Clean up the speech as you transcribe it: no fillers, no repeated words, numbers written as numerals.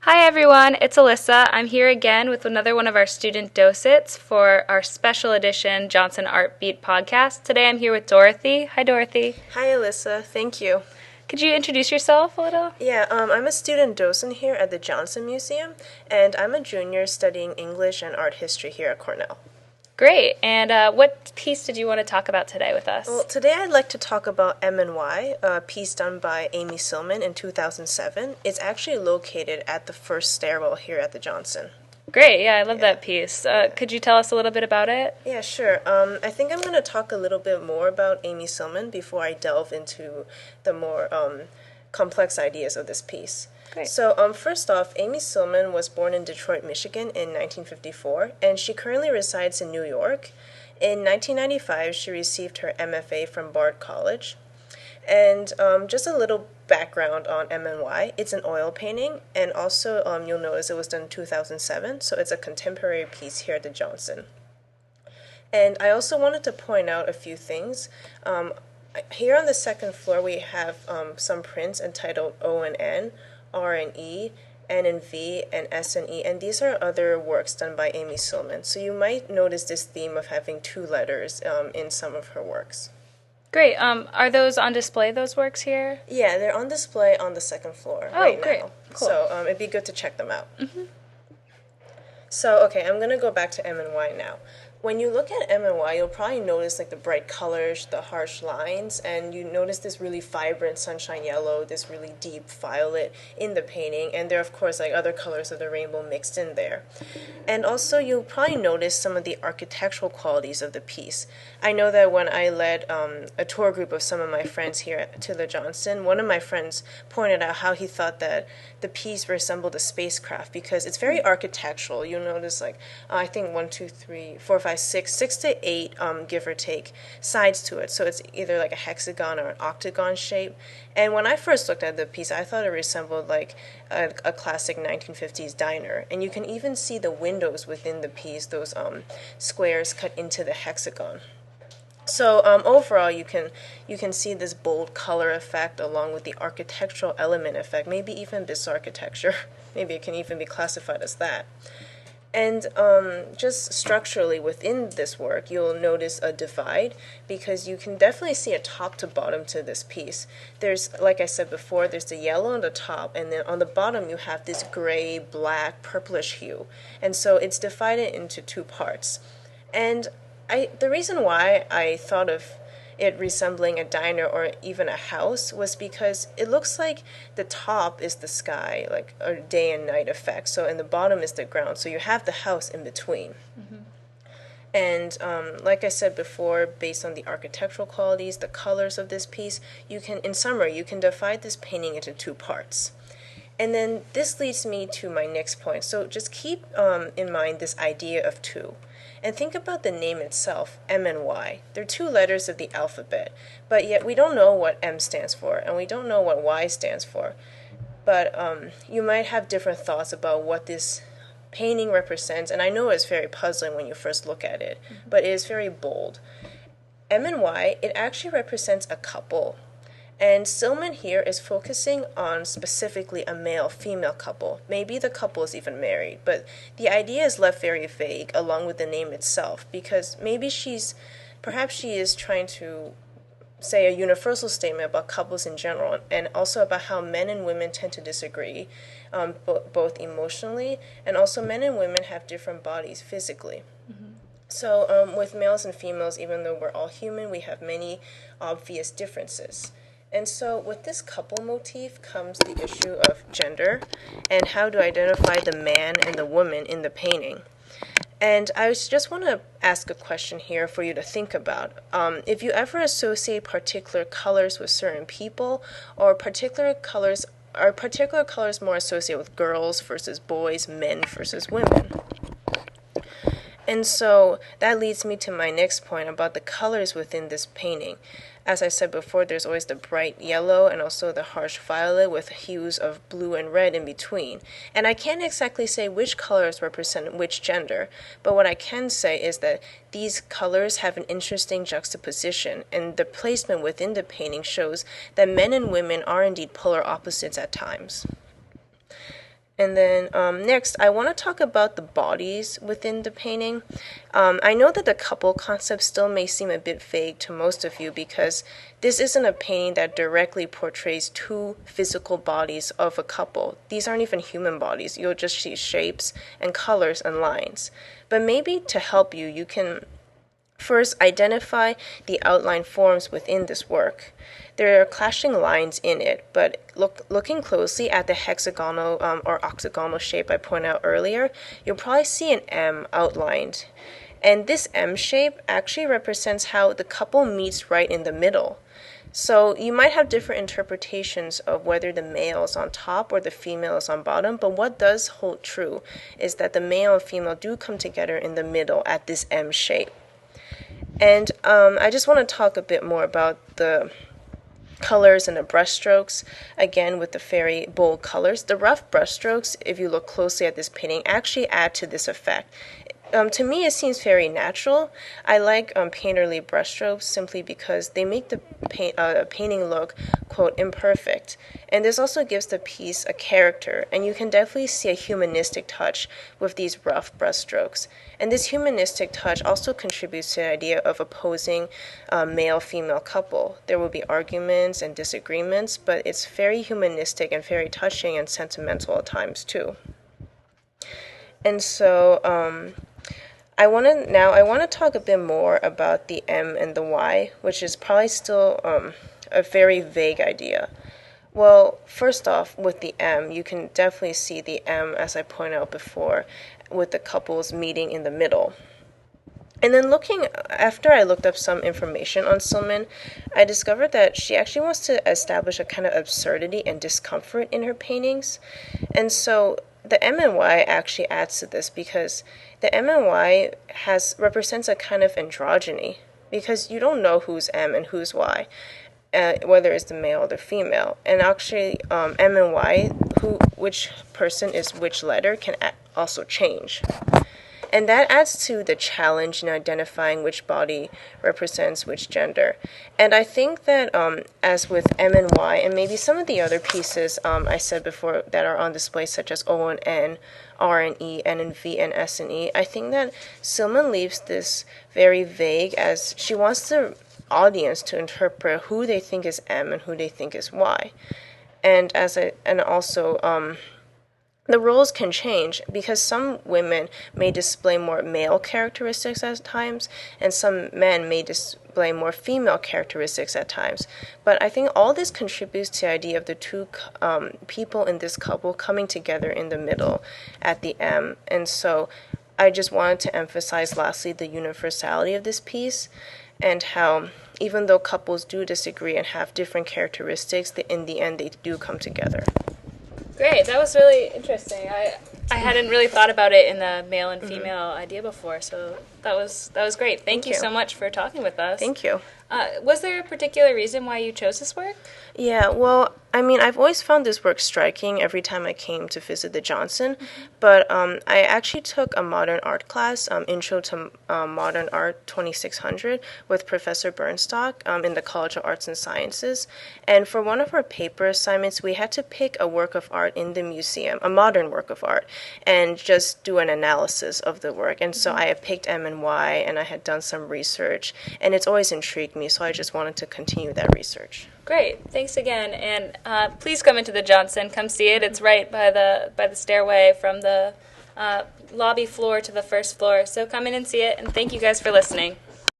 Hi everyone, it's Alyssa. I'm here again with another one of our student docents for our special edition Johnson ArtBeat podcast. Today I'm here with Dorothy. Hi Dorothy. Hi Alyssa, thank you. Could you introduce yourself a little? I'm a student docent here at the Johnson Museum, and I'm a junior studying English and art history here at Cornell. Great. And what piece did you want to talk about today with us? Well, today I'd like to talk about M and Y, a piece done by Amy Sillman in 2007. It's actually located at the first stairwell here at the Johnson. Great. Yeah, I love that piece. Could you tell us a little bit about it? Yeah, sure. I think I'm going to talk a little bit more about Amy Sillman before I delve into the more complex ideas of this piece. Great. So, first off, Amy Sillman was born in Detroit, Michigan in 1954, and she currently resides in New York. In 1995, she received her MFA from Bard College. And just a little background on M&Y. It's an oil painting, and also you'll notice it was done in 2007, so it's a contemporary piece here at the Johnson. And I also wanted to point out a few things. Here on the second floor, we have some prints entitled O and N, R and E, N and V, and S and E, and these are other works done by Amy Sillman. So you might notice this theme of having two letters in some of her works. Great. Are those on display, those works here? Yeah, they're on display on the second floor right now. Cool. So it'd be good to check them out. Mm-hmm. So, okay, I'm going to go back to M and Y now. When you look at M and Y, you'll probably notice like the bright colors, the harsh lines, and you notice this really vibrant sunshine yellow, this really deep violet in the painting, and there are of course like other colors of the rainbow mixed in there. And also you'll probably notice some of the architectural qualities of the piece. I know that when I led a tour group of some of my friends here to the Johnson, one of my friends pointed out how he thought that the piece resembled a spacecraft because it's very architectural. You'll notice like I think 6 to 8 give or take sides to it, so it's either like a hexagon or an octagon shape. And when I first looked at the piece, I thought it resembled like a classic 1950s diner, and you can even see the windows within the piece, those squares cut into the hexagon. So overall, you can see this bold color effect along with the architectural element effect, maybe even this architecture. Maybe it can even be classified as that. And just structurally within this work, you'll notice a divide because you can definitely see a top to bottom to this piece. There's, like I said before, there's the yellow on the top, and then on the bottom you have this gray, black, purplish hue. And so it's divided into two parts. And the reason why I thought of it resembling a diner or even a house was because it looks like the top is the sky, like a day and night effect. So and the bottom is the ground. So you have the house in between. Mm-hmm. And like I said before, based on the architectural qualities, the colors of this piece, in summary, you can divide this painting into two parts. And then this leads me to my next point. So just keep in mind this idea of two. And think about the name itself, M and Y. They're two letters of the alphabet, but yet we don't know what M stands for, and we don't know what Y stands for. But you might have different thoughts about what this painting represents, and I know it's very puzzling when you first look at it, but it is very bold. M and Y, it actually represents a couple. And Sillman here is focusing on specifically a male-female couple. Maybe the couple is even married, but the idea is left very vague along with the name itself because perhaps she is trying to say a universal statement about couples in general and also about how men and women tend to disagree, both emotionally, and also men and women have different bodies physically. Mm-hmm. So with males and females, even though we're all human, we have many obvious differences. And so with this couple motif comes the issue of gender and how to identify the man and the woman in the painting. And I just want to ask a question here for you to think about. If you ever associate particular colors with certain people, or particular colors more associated with girls versus boys, men versus women? And so that leads me to my next point about the colors within this painting. As I said before, there's always the bright yellow and also the harsh violet with hues of blue and red in between. And I can't exactly say which colors represent which gender, but what I can say is that these colors have an interesting juxtaposition, and the placement within the painting shows that men and women are indeed polar opposites at times. And then next, I want to talk about the bodies within the painting. I know that the couple concept still may seem a bit vague to most of you because this isn't a painting that directly portrays two physical bodies of a couple. These aren't even human bodies. You'll just see shapes and colors and lines. But maybe to help you, you can first identify the outline forms within this work. There are clashing lines in it, but looking closely at the hexagonal or octagonal shape I pointed out earlier, you'll probably see an M outlined. And this M shape actually represents how the couple meets right in the middle. So you might have different interpretations of whether the male is on top or the female is on bottom, but what does hold true is that the male and female do come together in the middle at this M shape. And I just want to talk a bit more about the colors and the brushstrokes, again with the very bold colors. The rough brushstrokes, if you look closely at this painting, actually add to this effect. To me, it seems very natural. I like painterly brushstrokes simply because they make the painting look, quote, imperfect. And this also gives the piece a character, and you can definitely see a humanistic touch with these rough brushstrokes. And this humanistic touch also contributes to the idea of opposing male-female couple. There will be arguments and disagreements, but it's very humanistic and very touching and sentimental at times too. And so I want to talk a bit more about the M and the Y, which is probably still a very vague idea. Well, first off, with the M, you can definitely see the M, as I pointed out before, with the couples meeting in the middle. And then after I looked up some information on Sillman, I discovered that she actually wants to establish a kind of absurdity and discomfort in her paintings. And so the M and Y actually adds to this because the M and Y represents a kind of androgyny because you don't know who's M and who's Y, whether it's the male or the female. And actually, M and Y, which person is which letter, can also change. And that adds to the challenge in identifying which body represents which gender. And I think that as with M and Y, and maybe some of the other pieces I said before that are on display, such as O and N, R and E, N and V, and S and E, I think that Sillman leaves this very vague as she wants the audience to interpret who they think is M and who they think is Y. And also the roles can change because some women may display more male characteristics at times, and some men may display more female characteristics at times. But I think all this contributes to the idea of the two people in this couple coming together in the middle at the M. And so I just wanted to emphasize lastly the universality of this piece and how even though couples do disagree and have different characteristics, in the end they do come together. Great, that was really interesting. I hadn't really thought about it in the male and female idea before, so that was great. Thank you so much for talking with us. Thank you. Was there a particular reason why you chose this work? Yeah, well, I mean, I've always found this work striking every time I came to visit the Johnson, but I actually took a modern art class, Intro to Modern Art 2600, with Professor Bernstock in the College of Arts and Sciences, and for one of our paper assignments, we had to pick a work of art in the museum, a modern work of art, and just do an analysis of the work, and so I had picked M and Y, and I had done some research, and it's always intrigued me, so I just wanted to continue that research. Great, thanks again, and please come into the Johnson. Come see it. It's right by the stairway from the lobby floor to the first floor. So come in and see it, and thank you guys for listening.